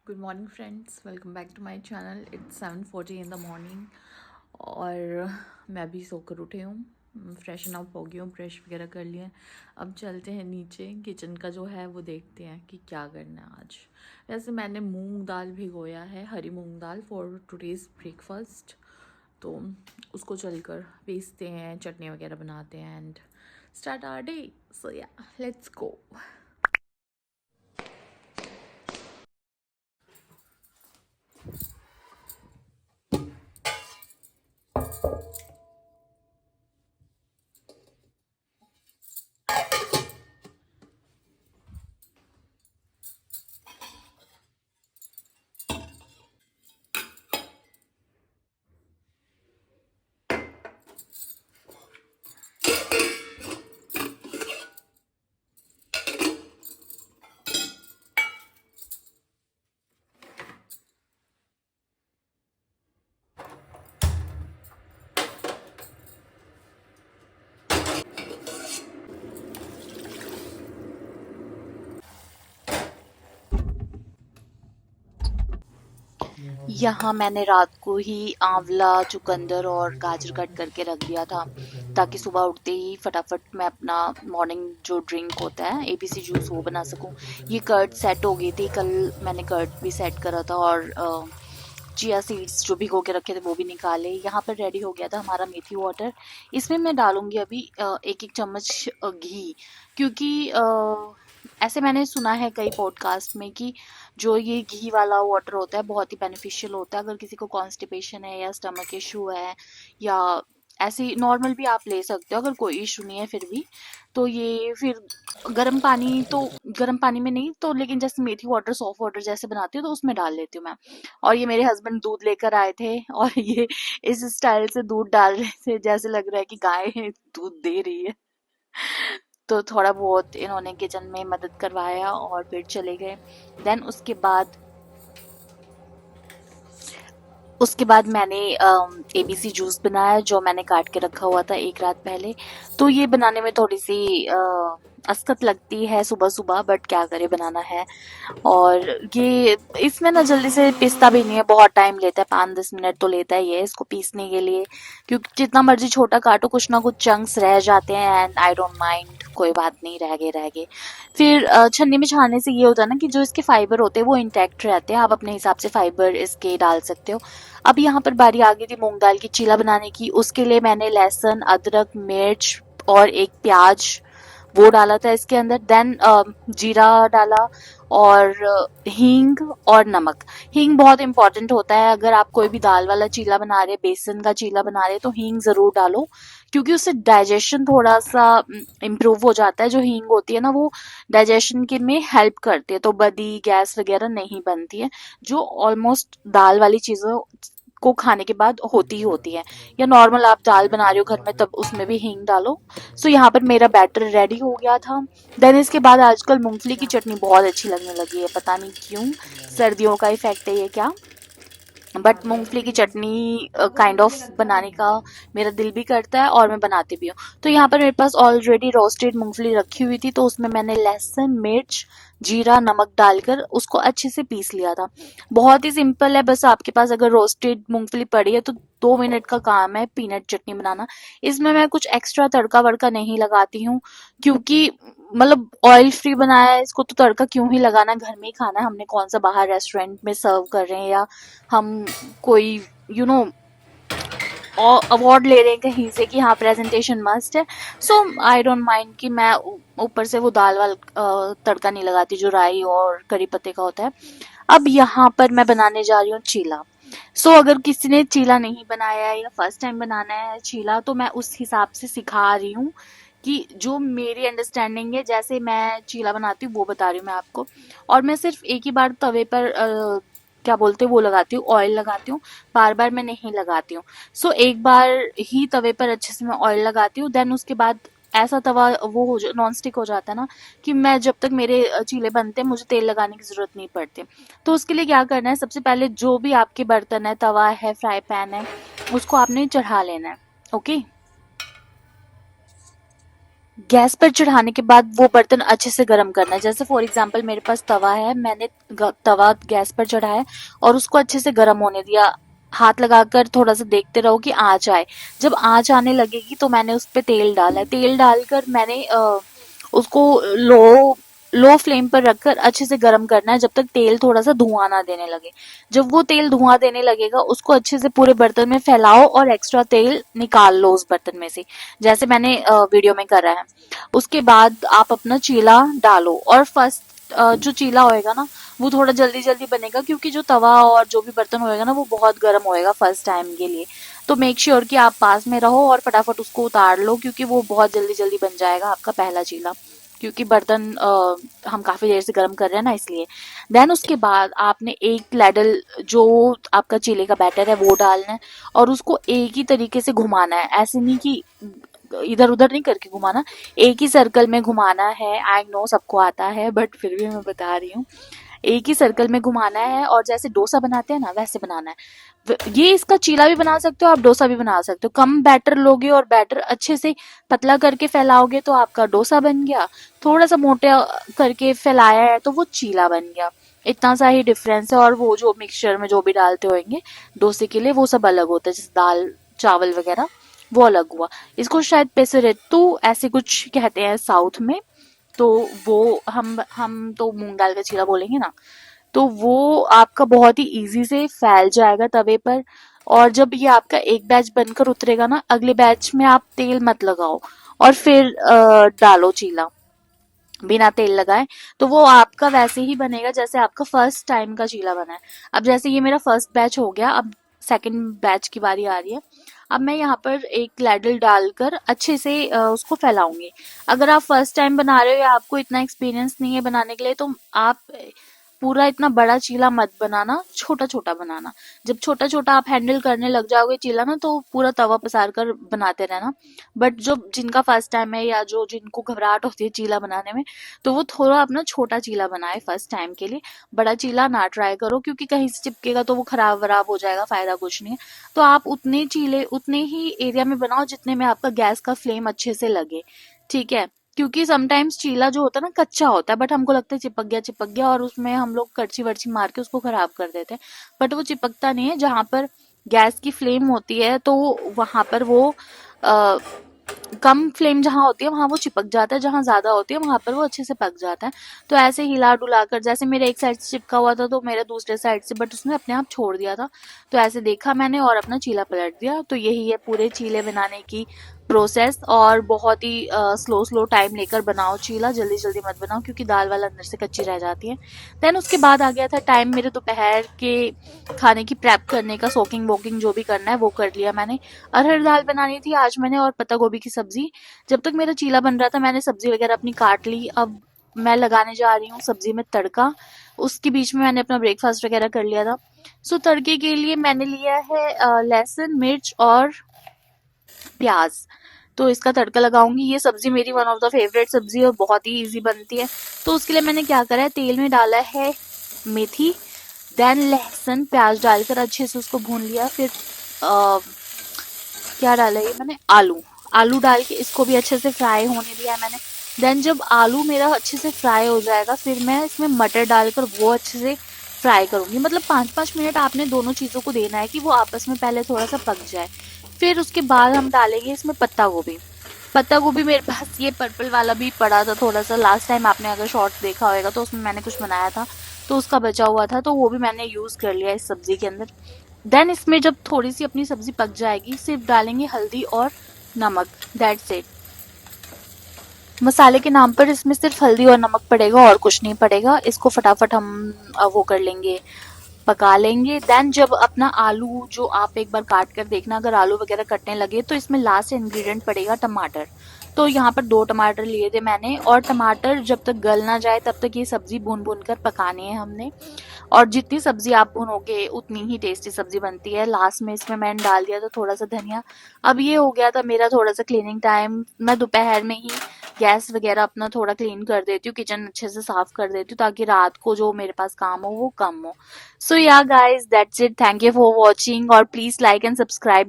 Good morning friends, welcome back to my channel. It's 7:40 in the morning और मैं अभी सोकर उठी हूँ, फ्रेशन अप हो गई हूँ, ब्रश वगैरह कर लिए। अब चलते हैं नीचे, किचन का जो है वो देखते हैं कि क्या करना है आज। वैसे मैंने मूंग दाल भिगोया है, हरी मूंग दाल फॉर टुडेज़ ब्रेकफास्ट, तो उसको चलकर पीसते हैं, चटनी वगैरह बनाते हैं एंड स्टार्ट आवर डे। सो या, लेट्स गो। यहाँ मैंने रात को ही आंवला, चुकंदर और गाजर कट करके रख दिया था ताकि सुबह उठते ही फटाफट मैं अपना मॉर्निंग जो ड्रिंक होता है एबीसी जूस वो बना सकूं। ये कर्ड सेट हो गई थी, कल मैंने कर्ड भी सेट करा था और चिया सीड्स जो भिगो के रखे थे वो भी निकाले। यहाँ पर रेडी हो गया था हमारा मेथी वाटर। इसमें मैं डालूंगी अभी एक एक चम्मच घी, क्योंकि ऐसे मैंने सुना है कई पॉडकास्ट में कि जो ये घी वाला वाटर होता है बहुत ही बेनिफिशियल होता है अगर किसी को कॉन्स्टिपेशन है या स्टमक इशू है, या ऐसे नॉर्मल भी आप ले सकते हो अगर कोई इशू नहीं है फिर भी। तो ये फिर गर्म पानी, तो गर्म पानी में नहीं तो लेकिन जैसे मेथी वाटर सॉफ्ट वाटर जैसे बनाती हूँ तो उसमें डाल लेती हूँ मैं। और ये मेरे हस्बैंड दूध लेकर आए थे और ये इस स्टाइल से दूध डाल रहे थे जैसे लग रहा है कि गाय दूध दे रही है। तो थोड़ा बहुत इन्होंने किचन में मदद करवाया और फिर चले गए। देन उसके बाद मैंने एबीसी जूस बनाया जो मैंने काट के रखा हुआ था एक रात पहले। तो ये बनाने में थोड़ी सी असकत लगती है सुबह सुबह, बट क्या करे, बनाना है। और ये इसमें ना जल्दी से पिसता भी नहीं है, बहुत टाइम लेता है, 5-10 मिनट तो लेता ही है इसको पीसने के लिए। क्योंकि जितना मर्जी छोटा काटो कुछ ना कुछ चंक्स रह जाते हैं एंड आई डोंट माइंड, कोई बात नहीं, रह गए। फिर छन्नी में छानने से ये होता है ना कि जो इसके फाइबर होते हैं वो इंटैक्ट रहते हैं, आप अपने हिसाब से फाइबर इसके डाल सकते हो। अब यहाँ पर बारी आ गई थी मूंग दाल की चीला बनाने की। उसके लिए मैंने लहसुन, अदरक, मिर्च और एक प्याज वो डाला था इसके अंदर। देन जीरा डाला और हींग और नमक। हींग बहुत इंपॉर्टेंट होता है अगर आप कोई भी दाल वाला चीला बना रहे, बेसन का चीला बना रहे, तो हींग जरूर डालो, क्योंकि उससे डाइजेशन थोड़ा सा इम्प्रूव हो जाता है। जो हींग होती है ना वो डाइजेशन के में हेल्प करती है, तो बदी गैस वगैरह नहीं बनती है, जो ऑलमोस्ट दाल वाली चीजों को खाने के बाद होती ही होती है। या नॉर्मल आप दाल बना रहे हो घर में तब उसमें भी हींग डालो। सो यहाँ पर मेरा बैटर रेडी हो गया था। देन इसके बाद आजकल मूंगफली की चटनी बहुत अच्छी लगने लगी है, पता नहीं क्यों, सर्दियों का इफेक्ट है ये क्या, बट मूंगफली की चटनी काइंड ऑफ बनाने का मेरा दिल भी करता है और मैं बनाती भी हूँ। तो यहाँ पर मेरे पास ऑलरेडी रोस्टेड मूंगफली रखी हुई थी, तो उसमें मैंने लहसुन, मिर्च, जीरा, नमक डालकर उसको अच्छे से पीस लिया था। बहुत ही सिंपल है, बस आपके पास अगर रोस्टेड मूंगफली पड़ी है तो 2 मिनट का काम है पीनट चटनी बनाना। इसमें मैं कुछ एक्स्ट्रा तड़का वड़का नहीं लगाती हूँ, क्योंकि मतलब ऑयल फ्री बनाया है इसको तो तड़का क्यों ही लगाना, घर में ही खाना है हमने, कौन सा बाहर रेस्टोरेंट में सर्व कर रहे हैं या हम कोई यू नो अवार्ड ले रहे हैं कहीं से कि हाँ प्रेजेंटेशन मस्ट है। सो आई डोंट माइंड कि मैं ऊपर से वो दाल वाल तड़का नहीं लगाती जो राई और करी पत्ते का होता है। अब यहाँ पर मैं बनाने जा रही हूँ चीला। अगर किसी ने चीला नहीं बनाया है या फर्स्ट टाइम बनाना है चीला तो मैं उस हिसाब से सिखा रही हूँ कि जो मेरी अंडरस्टैंडिंग है, जैसे मैं चीला बनाती हूँ वो बता रही हूँ मैं आपको। और मैं सिर्फ एक ही बार तवे पर क्या बोलते हैं वो लगाती हूँ, ऑयल लगाती हूँ, बार बार मैं नहीं लगाती हूँ। एक बार ही तवे पर अच्छे से मैं ऑयल लगाती हूँ, देन उसके बाद ऐसा तवा वो हो नॉन स्टिक हो जाता है ना कि मैं जब तक मेरे चीले बनते हैं मुझे तेल लगाने की जरूरत नहीं पड़ती। तो उसके लिए क्या करना है, सबसे पहले जो भी आपके बर्तन है, तवा है, फ्राई पैन है, उसको आपने चढ़ा लेना है। ओके। गैस पर चढ़ाने के बाद वो बर्तन अच्छे से गर्म करना है। जैसे फॉर एग्जांपल मेरे पास तवा है, मैंने तवा गैस पर चढ़ाया और उसको अच्छे से गर्म होने दिया। हाथ लगाकर थोड़ा सा देखते रहो कि आंच आए। जब आंच आने लगेगी तो मैंने उस पे तेल डाला है। तेल डालकर मैंने उसको लो फ्लेम पर रखकर अच्छे से गर्म करना है जब तक तेल थोड़ा सा धुआं ना देने लगे। जब वो तेल धुआं देने लगेगा उसको अच्छे से पूरे बर्तन में फैलाओ और एक्स्ट्रा तेल निकाल लो उस बर्तन में से, जैसे मैंने वीडियो में करा है। उसके बाद आप अपना चीला डालो और फर्स्ट जो चीला होएगा ना वो थोड़ा जल्दी जल्दी बनेगा, क्योंकि जो तवा और जो भी बर्तन होएगा ना वो बहुत गर्म होएगा फर्स्ट टाइम के लिए। तो मेक श्योर कि आप पास में रहो और फटाफट उसको उतार लो, क्योंकि वो बहुत जल्दी जल्दी बन जाएगा आपका पहला चीला, क्योंकि बर्तन हम काफी देर से गर्म कर रहे हैं ना इसलिए। देन उसके बाद आपने एक लैडल जो आपका चीले का बैटर है वो डालना है और उसको एक ही तरीके से घुमाना है। ऐसे नहीं कि इधर उधर नहीं करके घुमाना, एक ही सर्कल में घुमाना है। आई नो सबको आता है बट फिर भी मैं बता रही हूँ। एक ही सर्कल में घुमाना है और जैसे डोसा बनाते हैं ना वैसे बनाना है। ये इसका चीला भी बना सकते हो आप, डोसा भी बना सकते हो। कम बैटर लोगे और बैटर अच्छे से पतला करके फैलाओगे तो आपका डोसा बन गया। थोड़ा सा मोटा करके फैलाया है तो वो चीला बन गया। इतना सा ही डिफरेंस है। और वो जो मिक्सचर में जो भी डालते होंगे डोसे के लिए वो सब अलग होता है, जैसे दाल चावल वगैरह वो अलग हुआ। इसको शायद पेसरेत्तू ऐसे कुछ कहते हैं साउथ में। तो वो हम तो मूंग दाल का चीला बोलेंगे ना। तो वो आपका बहुत ही इजी से फैल जाएगा तवे पर। और जब ये आपका एक बैच बनकर उतरेगा ना, अगले बैच में आप तेल मत लगाओ और फिर डालो चीला बिना तेल लगाए। तो वो आपका वैसे ही बनेगा जैसे आपका फर्स्ट टाइम का चीला बना है। अब जैसे ये मेरा फर्स्ट बैच हो गया, अब सेकंड बैच की बारी आ रही है। अब मैं यहाँ पर एक लैडल डालकर अच्छे से उसको फैलाऊंगी। अगर आप फर्स्ट टाइम बना रहे हो या आपको इतना एक्सपीरियंस नहीं है बनाने के लिए तो आप पूरा इतना बड़ा चीला मत बनाना, छोटा छोटा बनाना। जब छोटा छोटा आप हैंडल करने लग जाओगे चीला ना तो पूरा तवा पसार कर बनाते रहना। बट जो जिनका फर्स्ट टाइम है या जो जिनको घबराहट होती है चीला बनाने में, तो वो थोड़ा अपना छोटा चीला बनाए फर्स्ट टाइम के लिए। बड़ा चीला ना ट्राई करो, क्योंकि कहीं से चिपकेगा तो वो खराब वराब हो जाएगा, फायदा कुछ नहीं है। तो आप उतने चीले उतने ही एरिया में बनाओ जितने में आपका गैस का फ्लेम अच्छे से लगे, ठीक है। क्योंकि समटाइम्स चीला जो होता है ना कच्चा होता है, बट हमको लगता है चिपक गया और उसमें हम लोग करछी वर्ची मार के उसको खराब कर देते हैं। बट वो चिपकता नहीं है। जहां पर गैस की फ्लेम होती है तो वहां पर वो आ, कम फ्लेम जहाँ होती है वहां वो चिपक जाता है, जहां ज्यादा होती है वहां पर वो अच्छे से पक जाता है। तो ऐसे हिला डुला कर, जैसे मेरे एक साइड से चिपका हुआ था तो मेरा दूसरे साइड से, बट उसने अपने आप छोड़ दिया था। तो ऐसे देखा मैंने और अपना चीला पलट दिया। तो यही है पूरे चीले बनाने की प्रोसेस। और बहुत ही स्लो स्लो टाइम लेकर बनाओ चीला, जल्दी जल्दी मत बनाओ क्योंकि दाल वाल अंदर से कच्ची रह जाती है। देन उसके बाद आ गया था टाइम मेरे दोपहर के खाने की प्रेप करने का। सोकिंग वोकिंग जो भी करना है वो कर लिया मैंने। अरहर दाल बनानी थी आज मैंने और पत्ता गोभी की सब्जी। जब तक मेरा चीला बन रहा था मैंने सब्जी वगैरह अपनी काट ली। अब मैं लगाने जा रही हूँ सब्जी में तड़का। उसके बीच में मैंने अपना ब्रेकफास्ट वगैरह कर लिया था। सो तड़के के लिए मैंने लिया है लहसुन मिर्च और प्याज। तो इसका तड़का लगाऊंगी। ये सब्जी मेरी वन ऑफ द फेवरेट सब्जी है और बहुत ही इजी बनती है। तो उसके लिए मैंने क्या करा है, तेल में डाला है मेथी, देन लहसुन प्याज डालकर अच्छे से उसको भून लिया। फिर क्या डाला ये मैंने, आलू। आलू डाल के इसको भी अच्छे से फ्राई होने दिया है मैंने। देन जब आलू मेरा अच्छे से फ्राई हो जाएगा फिर मैं इसमें मटर डालकर वो अच्छे से फ्राई करूंगी। मतलब 5-5 मिनट आपने दोनों चीजों को देना है कि वो आपस में पहले थोड़ा सा पक जाए। फिर उसके बाद हम डालेंगे इसमें पत्ता गोभी। पत्ता गोभी मेरे पास ये पर्पल वाला भी पड़ा था थोड़ा सा, लास्ट टाइम आपने अगर शॉर्ट देखा होगा तो उसमें मैंने कुछ बनाया था तो उसका बचा हुआ था, तो वो भी मैंने यूज कर लिया इस सब्जी के अंदर। देन इसमें जब थोड़ी सी अपनी सब्जी पक जाएगी सिर्फ डालेंगे हल्दी और नमक, दैट्स इट। मसाले के नाम पर इसमें सिर्फ हल्दी और नमक पड़ेगा और कुछ नहीं पड़ेगा। इसको फटाफट हम वो कर लेंगे, पका लेंगे। देन जब अपना आलू जो आप एक बार काट कर देखना, अगर आलू वगैरह कटने लगे तो इसमें लास्ट इंग्रेडिएंट पड़ेगा टमाटर। तो यहाँ पर 2 टमाटर लिए थे मैंने और टमाटर जब तक गल ना जाए तब तक ये सब्जी भून भून कर पकानी है हमने। और जितनी सब्जी आप भुनोगे उतनी ही टेस्टी सब्जी बनती है। लास्ट में इसमें मैंने डाल दिया था थोड़ा सा धनिया। अब ये हो गया था मेरा थोड़ा सा क्लीनिंग टाइम। मैं दोपहर में ही गैस वगैरह अपना थोड़ा क्लीन कर देती हूँ, किचन अच्छे से साफ कर देती हूँ ताकि रात को जो मेरे पास काम हो वो कम हो। सो yeah guys that's it, thank you for watching और प्लीज लाइक एंड सब्सक्राइब।